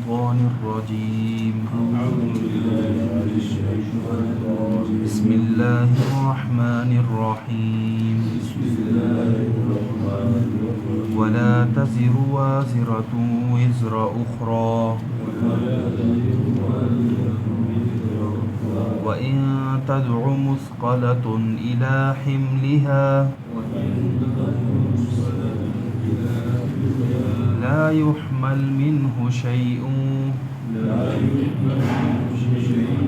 الشيطان الرجيم. بسم الله الرحمن الرحيم. ولا تزر وازرة وزر أخرى وإن تدع مثقلة إلى حملها لا يحمل منه شيء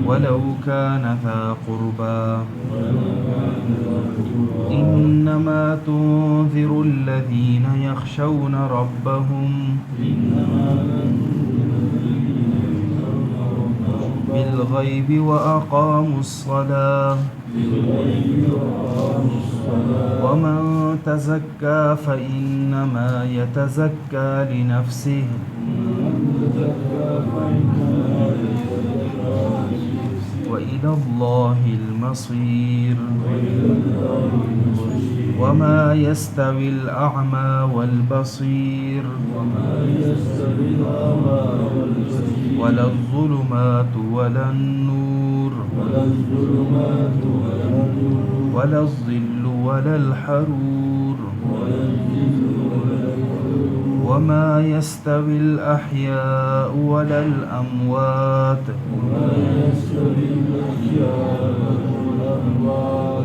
ولو كان ذا قربى إنما تنذر الذين يخشون ربهم بالغيب وأقاموا الصلاة ومن تزكى فإنما يتزكى لنفسه وإلى الله المصير. وما يستوي الأعمى والبصير ولا الظلمات ولا النور ولا الظل ولا الحرور وما يستوي الأحياء ولا الأموات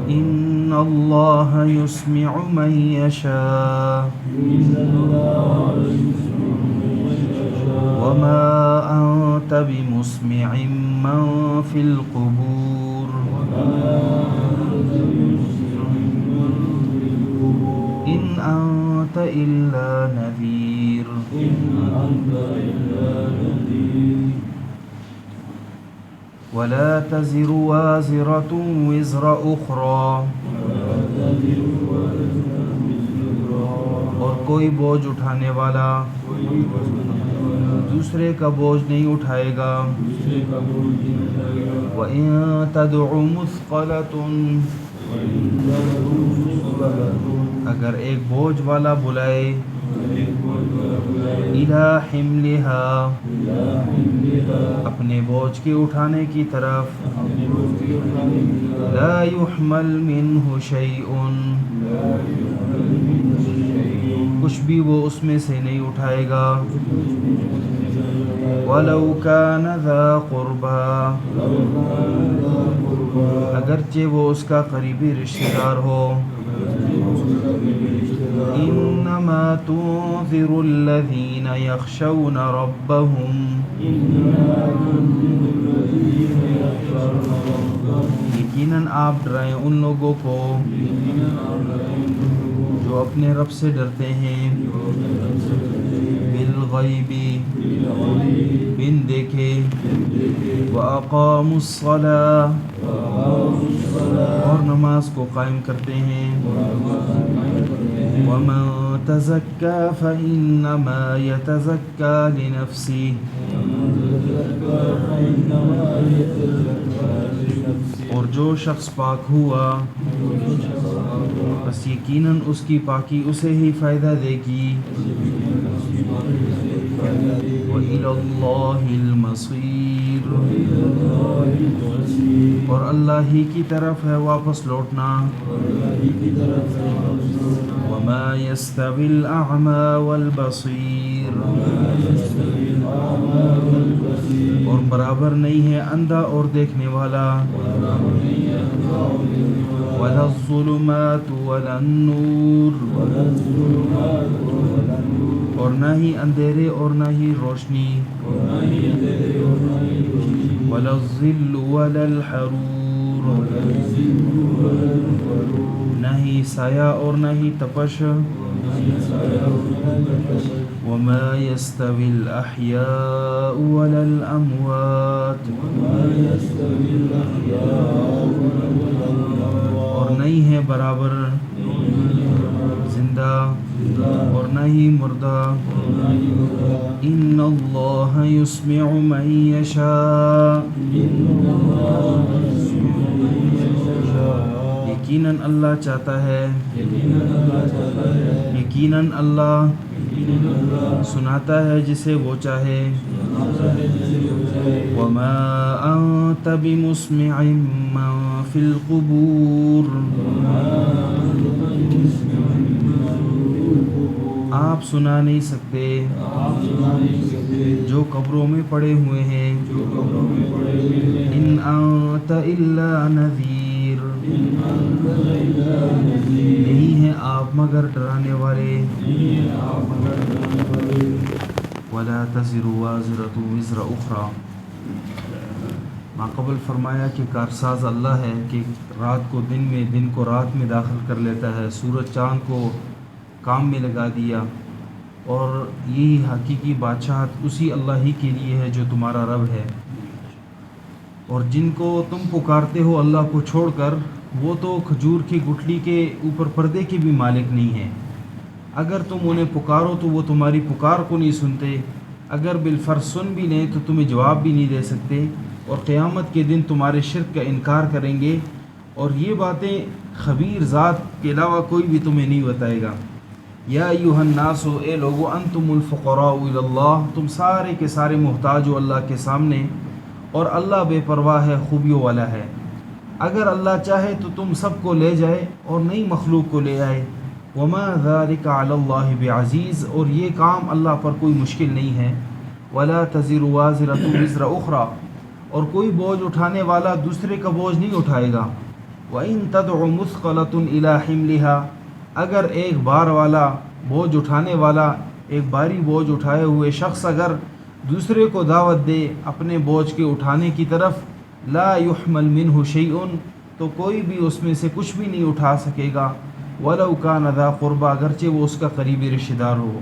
إن الله يسمع من يشاء وما أنت بمسمع من في القبور إن أنت إلا نذير. ولا تزر وازرة وزر أخرى اور کوئی بوجھ اٹھانے والا دوسرے کا بوجھ نہیں اٹھائے گا. وَإِن تَدْعُ مُثْقَلَةٌ اگر ایک بوجھ والا بلائے إِلَى حِمْلِهَا اپنے بوجھ کے اٹھانے کی طرف لَا يُحْمَلْ مِنْهُ شَيْءٌ کچھ بھی وہ اس میں سے نہیں اٹھائے گا. وَلَوْ كَانَ ذَا قُرْبَى اگرچہ وہ اس کا قریبی رشتہ دار ہو. إِنَّمَا تُنذِرُ الَّذِينَ يَخْشَوْنَ رَبَّهُمْ یقیناً آپ ڈرائیں ان لوگوں کو جو اپنے رب سے ڈرتے ہیں. بالغیب بن دیکھے وَأَقَامُوا الصَّلَاةَ اور نماز کو قائم کرتے ہیں. وَمَن تَزَكَّى فَإِنَّمَا يَتَزَكَّى لِنَفْسِهِ اور جو شخص پاک ہوا بس یقیناً اس کی پاکی اسے ہی فائدہ دے گی. وَإِلَى اللَّهِ الْمَصِيرُ اور اللہ ہی کی طرف ہے واپس لوٹنا. وَمَا يَسْتَوِي الْأَعْمَى وَالْبَصِيرُ اور برابر نہیں ہے اندھا اور دیکھنے والا. وَلَا الظُّلُمَاتُ وَلَا النُّورُ اور نہ ہی اندھیرے اور نہ ہی روشنی. وَلَا الظِّلُّ وَلَا الْحَرُورُ نہ ہی سایہ اور نہ ہی تپش. وَمَا يَسْتَوِي الْأَحْيَاءُ وَلَا الْأَمْوَاتُ اور نہیں ہے برابر زندہ اور نہ ہی مردہ. إِنَّ اللَّهَ يُسْمِعُ مَن يَشَاءُ یقیناً اللہ چاہتا ہے یقیناً اللہ سناتا ہے جسے وہ چاہے وما انت بمسمع من فی القبور آپ سنا نہیں سکتے جو قبروں میں پڑے ہوئے ہیں ان انت الا نذیر نہیں ہیں آپ مگر ڈرانے والے ولا تزر وازرة وزر اخرى ماقبل فرمایا کہ کارساز اللہ ہے کہ رات کو دن میں دن کو رات میں داخل کر لیتا ہے سورج چاند کو کام میں لگا دیا اور یہی حقیقی بادشاہت اسی اللہ ہی کے لیے ہے جو تمہارا رب ہے اور جن کو تم پکارتے ہو اللہ کو چھوڑ کر وہ تو کھجور کی گٹھلی کے اوپر پردے کے بھی مالک نہیں ہیں اگر تم انہیں پکارو تو وہ تمہاری پکار کو نہیں سنتے اگر بالفرض سن بھی لیں تو تمہیں جواب بھی نہیں دے سکتے اور قیامت کے دن تمہارے شرک کا انکار کریں گے اور یہ باتیں خبیر ذات کے علاوہ کوئی بھی تمہیں نہیں بتائے گا یا ایھا الناس اے لوگو انتم الفقراء الی اللہ تم سارے کے سارے محتاج ہو اللہ کے سامنے اور اللہ بے پرواہ ہے خوبیوں والا ہے اگر اللہ چاہے تو تم سب کو لے جائے اور نئی مخلوق کو لے آئے وما ذلک علی اللہ بعزیز اور یہ کام اللہ پر کوئی مشکل نہیں ہے ولا تزر وازرة وزر اخرى اور کوئی بوجھ اٹھانے والا دوسرے کا بوجھ نہیں اٹھائے گا وَإِن تَدْعُ مُثْقَلَةٌ إِلَىٰ حِمْلِهَا اگر ایک بار والا بوجھ اٹھانے والا ایک باری بوجھ اٹھائے ہوئے شخص اگر دوسرے کو دعوت دے اپنے بوجھ کے اٹھانے کی طرف لا يحمل منه شيء تو کوئی بھی اس میں سے کچھ بھی نہیں اٹھا سکے گا ولو كان ذا قربى اگرچہ وہ اس کا قریبی رشتہ دار ہو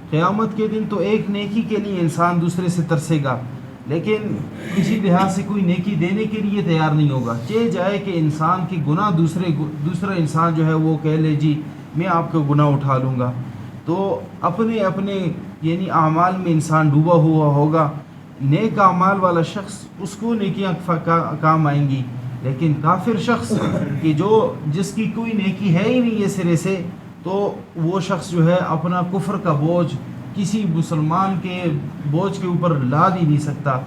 قیامت کے دن تو ایک نیکی کے لیے انسان دوسرے سے ترسے گا لیکن کسی لحاظ سے کوئی نیکی دینے کے لیے تیار نہیں ہوگا چہ جائے کہ انسان کی گناہ دوسرا انسان جو ہے وہ کہہ لے جی میں آپ کا گناہ اٹھا لوں گا تو اپنے یعنی اعمال میں انسان ڈوبا ہوا ہوگا نیک اعمال والا شخص اس کو نیکیاں کام آئیں گی لیکن کافر شخص کہ جس کی کوئی نیکی ہے ہی نہیں یہ سرے سے تو وہ شخص جو ہے اپنا کفر کا بوجھ کسی مسلمان کے بوجھ کے اوپر لاد ہی نہیں سکتا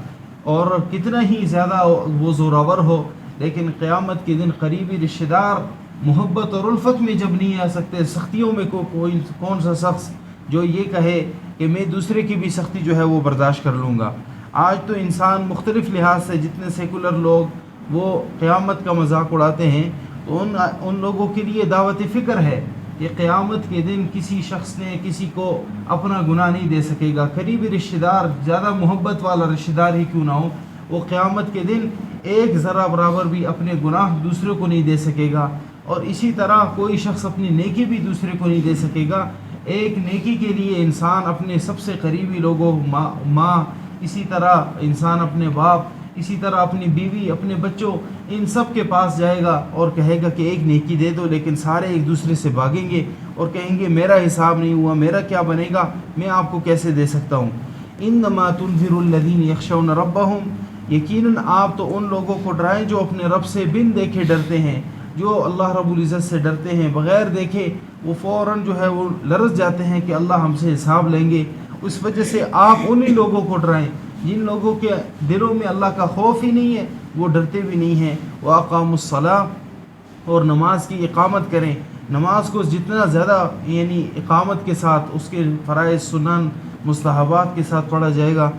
اور کتنا ہی زیادہ وہ زوراور ہو لیکن قیامت کے دن قریبی رشتہ دار محبت اور الفت میں جب نہیں آ سکتے سختیوں میں کون سا شخص جو یہ کہے کہ میں دوسرے کی بھی سختی جو ہے وہ برداشت کر لوں گا آج تو انسان مختلف لحاظ سے جتنے سیکولر لوگ وہ قیامت کا مذاق اڑاتے ہیں تو ان لوگوں کے لیے دعوت فکر ہے کہ قیامت کے دن کسی شخص نے کسی کو اپنا گناہ نہیں دے سکے گا قریبی رشتہ دار زیادہ محبت والا رشتہ دار ہی کیوں نہ ہو وہ قیامت کے دن ایک ذرہ برابر بھی اپنے گناہ دوسرے کو نہیں دے سکے گا اور اسی طرح کوئی شخص اپنی نیکی بھی دوسرے کو نہیں دے سکے گا ایک نیکی کے لیے انسان اپنے سب سے قریبی لوگوں ماں اسی طرح انسان اپنے باپ اسی طرح اپنی بیوی اپنے بچوں ان سب کے پاس جائے گا اور کہے گا کہ ایک نیکی دے دو لیکن سارے ایک دوسرے سے بھاگیں گے اور کہیں گے میرا حساب نہیں ہوا میرا کیا بنے گا میں آپ کو کیسے دے سکتا ہوں انما تنذر الذین یخشون ربہم یقیناً آپ تو ان لوگوں کو ڈرائیں جو اپنے رب سے بن دیکھے ڈرتے ہیں جو اللہ رب العزت سے ڈرتے ہیں بغیر دیکھے وہ فوراً جو ہے وہ لرز جاتے ہیں کہ اللہ ہم سے حساب لیں گے اس وجہ سے آپ انہی لوگوں کو ڈرائیں جن لوگوں کے دلوں میں اللہ کا خوف ہی نہیں ہے وہ ڈرتے بھی نہیں ہیں وَأَقَامُوا الصَّلَاةَ اور نماز کی اقامت کریں نماز کو جتنا زیادہ یعنی اقامت کے ساتھ اس کے فرائض سنن مستحبات کے ساتھ پڑھا جائے گا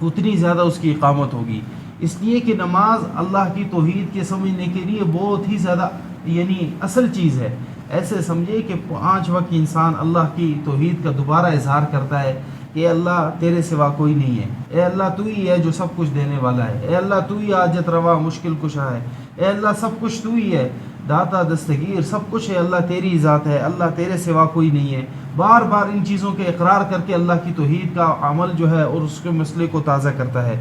اتنی زیادہ اس کی اقامت ہوگی اس لیے کہ نماز اللہ کی توحید کے سمجھنے کے لیے بہت ہی زیادہ یعنی اصل چیز ہے ایسے سمجھے کہ 5 وقت انسان اللہ کی توحید کا دوبارہ اظہار کرتا ہے کہ اللہ تیرے سوا کوئی نہیں ہے اے اللہ تو ہی ہے جو سب کچھ دینے والا ہے اے اللہ تو ہی حاجت روا مشکل کشا ہے اے اللہ سب کچھ تو ہی ہے داتا دستگیر سب کچھ ہے اللہ تیری ذات ہے اللہ تیرے سوا کوئی نہیں ہے بار بار ان چیزوں کے اقرار کر کے اللہ کی توحید کا عمل جو ہے اور اس کے مسئلے کو تازہ کرتا ہے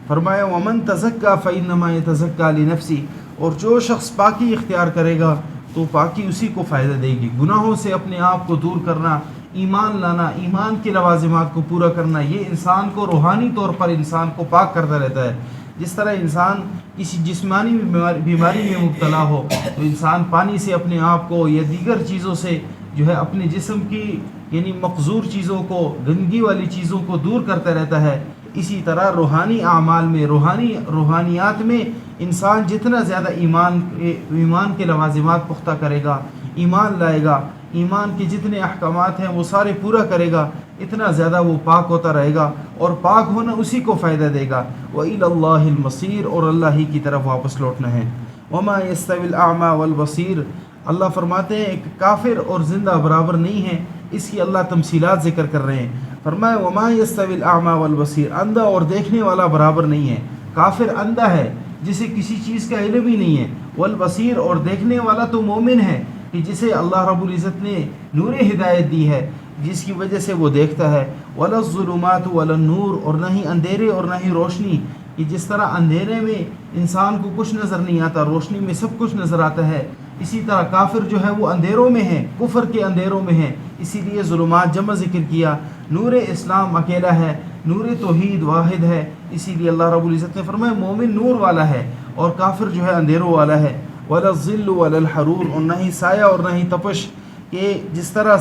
فرمایا ومن تزکا فانما یتزکا لنفسی اور جو شخص پاکی اختیار کرے گا تو پاکی اسی کو فائدہ دے گی گناہوں سے اپنے آپ کو دور کرنا ایمان لانا ایمان کے لوازمات کو پورا کرنا یہ انسان کو روحانی طور پر انسان کو پاک کرتا رہتا ہے جس طرح انسان کسی جسمانی بیماری میں مبتلا ہو تو انسان پانی سے اپنے آپ کو یا دیگر چیزوں سے جو ہے اپنے جسم کی یعنی مقذور چیزوں کو، گندگی والی چیزوں کو دور کرتا رہتا ہے، اسی طرح روحانی اعمال میں، روحانیات میں انسان جتنا زیادہ ایمان کے لوازمات پختہ کرے گا، ایمان لائے گا، ایمان کے جتنے احکامات ہیں وہ سارے پورا کرے گا، اتنا زیادہ وہ پاک ہوتا رہے گا، اور پاک ہونا اسی کو فائدہ دے گا۔ وَإِلَى اللَّهِ الْمَصِيرُ، اور اللہ ہی کی طرف واپس لوٹنا ہے۔ وَمَا يَسْتَوِي الْأَعْمَى وَالْبَصِيرُ، اللہ فرماتے ہیں کہ کافر اور زندہ برابر نہیں ہیں، اس کی اللہ تمثیلات ذکر کر رہے ہیں۔ فرمایا وَمَا يَسْتَوِي الْأَعْمَى وَالْبَصِيرُ، اندھا اور دیکھنے والا برابر نہیں ہے۔ کافر اندھا ہے جسے کسی چیز کا علم ہی نہیں ہے، والبصیر، اور دیکھنے والا تو مومن ہے کہ جسے اللہ رب العزت نے نور ہدایت دی ہے، جس کی وجہ سے وہ دیکھتا ہے۔ وَلَا الظُّلُمَاتُ وَلَا النُّورُ، اور نہ ہی اندھیرے اور نہ ہی روشنی، کہ جس طرح اندھیرے میں انسان کو کچھ نظر نہیں آتا، روشنی میں سب کچھ نظر آتا ہے، اسی طرح کافر جو ہے وہ اندھیروں میں ہے، کفر کے اندھیروں میں ہے، اسی لیے ظلمات جمع ذکر کیا۔ نور اسلام اکیلا ہے، نور توحید واحد ہے، اسی لیے اللہ رب العزت نے فرمایا مومن نور والا ہے اور کافر جو ہے اندھیروں والا ہے۔ وَلَا الظِّلُّ وَلَا الْحَرُورُ، اور نہ ہی سایہ اور نہ ہی تپش، کہ جس طرح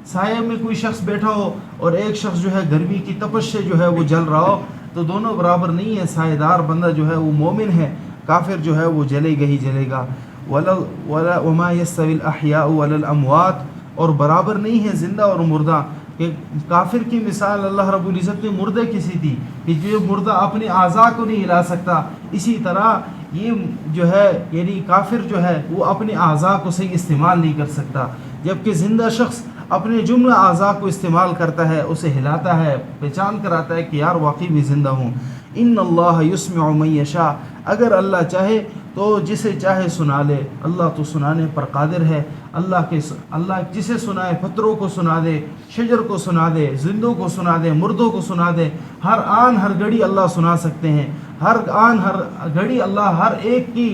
سایہ میں کوئی شخص بیٹھا ہو اور ایک شخص جو ہے گرمی کی تپش سے جو ہے وہ جل رہا ہو، تو دونوں برابر نہیں ہے۔ سایہ دار بندہ جو ہے وہ مومن ہے، کافر جو ہے وہ جلے گا ہی جلے گا۔ وَمَا يَسْتَوِي الْأَحْيَاءُ وَلَا الْأَمْوَاتُ، اور برابر نہیں ہے زندہ اور مردہ، کہ کافر کی مثال اللہ رب العزت نے مردے کسی دی کہ جو مردہ اپنے اعضاء کو نہیں ہلا سکتا، اسی طرح یہ جو ہے یعنی کافر جو ہے وہ اپنے اعضاء کو صحیح استعمال نہیں کر سکتا، جبکہ زندہ شخص اپنے جملہ اعضاء کو استعمال کرتا ہے، اسے ہلاتا ہے، پہچان کراتا ہے کہ یار واقعی میں زندہ ہوں۔ ان اللہ یسمع من یشاء، اگر اللہ چاہے تو جسے چاہے سنا لے، اللہ تو سنانے پر قادر ہے۔ اللہ جسے سنائے، پتھروں کو سنا دے، شجر کو سنا دے، زندوں کو سنا دے، مردوں کو سنا دے، ہر آن ہر گھڑی اللہ سنا سکتے ہیں، ہر آن ہر گھڑی اللہ ہر ایک کی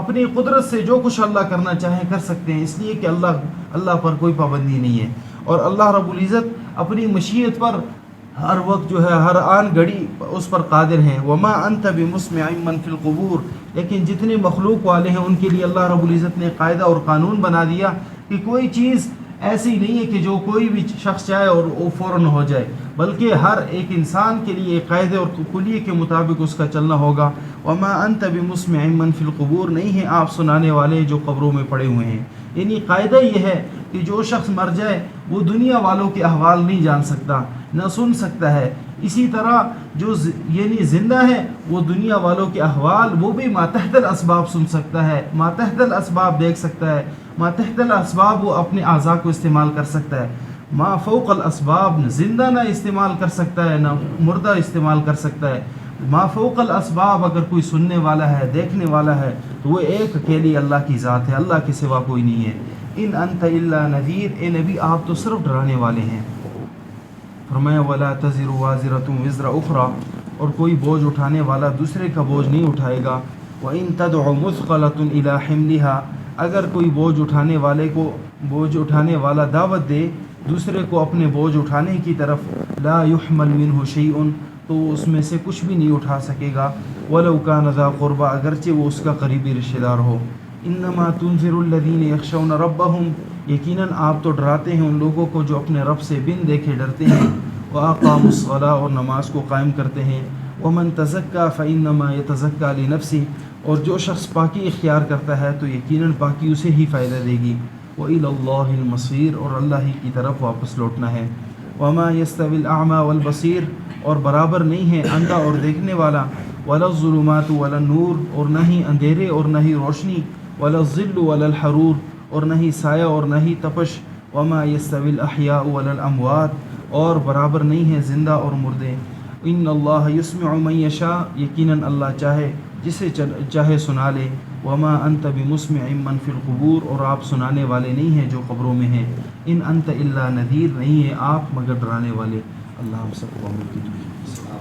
اپنی قدرت سے جو کچھ اللہ کرنا چاہے کر سکتے ہیں، اس لیے کہ اللہ پر کوئی پابندی نہیں ہے، اور اللہ رب العزت اپنی مشیت پر ہر وقت جو ہے ہر آن گھڑی اس پر قادر ہیں۔ وما انت بمسمع من فی القبور، لیکن جتنے مخلوق والے ہیں ان کے لیے اللہ رب العزت نے قاعدہ اور قانون بنا دیا کہ کوئی چیز ایسی نہیں ہے کہ جو کوئی بھی شخص چاہے اور وہ فوراً ہو جائے، بلکہ ہر ایک انسان کے لیے قاعدے اور کلیے کے مطابق اس کا چلنا ہوگا۔ وما انت بمسمع من فی القبور، نہیں ہیں آپ سنانے والے جو قبروں میں پڑے ہوئے ہیں، یعنی قاعدہ یہ ہے کہ جو شخص مر جائے وہ دنیا والوں کے احوال نہیں جان سکتا، نہ سن سکتا ہے، اسی طرح جو یعنی زندہ ہے وہ دنیا والوں کے احوال وہ بھی ماتحت الاسباب سن سکتا ہے، ماتحت الاسباب دیکھ سکتا ہے، ماتحت الاسباب وہ اپنے اعضاء کو استعمال کر سکتا ہے، ما فوق الاسباب زندہ نہ استعمال کر سکتا ہے نہ مردہ استعمال کر سکتا ہے، ما فوق الاسباب اگر کوئی سننے والا ہے، دیکھنے والا ہے تو وہ ایک اکیلی اللہ کی ذات ہے، اللہ کے سوا کوئی نہیں ہے۔ ان انت الا نذیر، اے نبی آپ تو صرف ڈرانے والے ہیں۔ فرمایا ولا تزر وازرۃ وزر اخرى، اور کوئی بوجھ اٹھانے والا دوسرے کا بوجھ نہیں اٹھائے گا۔ وان تدع مثقلۃ الى حملها، اگر کوئی بوجھ اٹھانے والا دعوت دے دوسرے کو اپنے بوجھ اٹھانے کی طرف، لا يحمل منه شيء، تو اس میں سے کچھ بھی نہیں اٹھا سکے گا، ولو كان ذا قربى، اگرچہ وہ اس کا قریبی رشتہ دار ہو۔ انما تنذر الذین یخشون ربهم، یقیناً آپ تو ڈراتے ہیں ان لوگوں کو جو اپنے رب سے بن دیکھے ڈرتے ہیں، واقاموا الصلاۃ، اور نماز کو قائم کرتے ہیں، ومن تزکا فانما یتزکا لنفسہ، اور جو شخص پاکی اختیار کرتا ہے تو یقیناً پاکی اسے ہی فائدہ دے گی، وإلی اللہ المصیر، اور اللہ ہی کی طرف واپس لوٹنا ہے۔ وما یستوی الاعمی والبصیر، اور برابر نہیں ہے اندھا اور دیکھنے والا، ولا الظلمات ولا النور، اور نہ ہی اندھیرے اور نہ ہی روشنی، ولا الظل ولا الحرور، اور نہ ہی سایہ اور نہ ہی تپش، وما یستوی الاحیاء ولا الاموات، اور برابر نہیں ہے زندہ اور مردے۔ ان اللہ یسمع من یشاء، یقیناً اللہ چاہے جسے چاہے سنا لے، وما انت بمسمع من فی القبور، اور آپ سنانے والے نہیں ہیں جو قبروں میں ہیں، ان انت الا نذیر، نہیں ہے آپ مگر ڈرانے والے۔ اللہ ہم سب کو عمل کی توفیق۔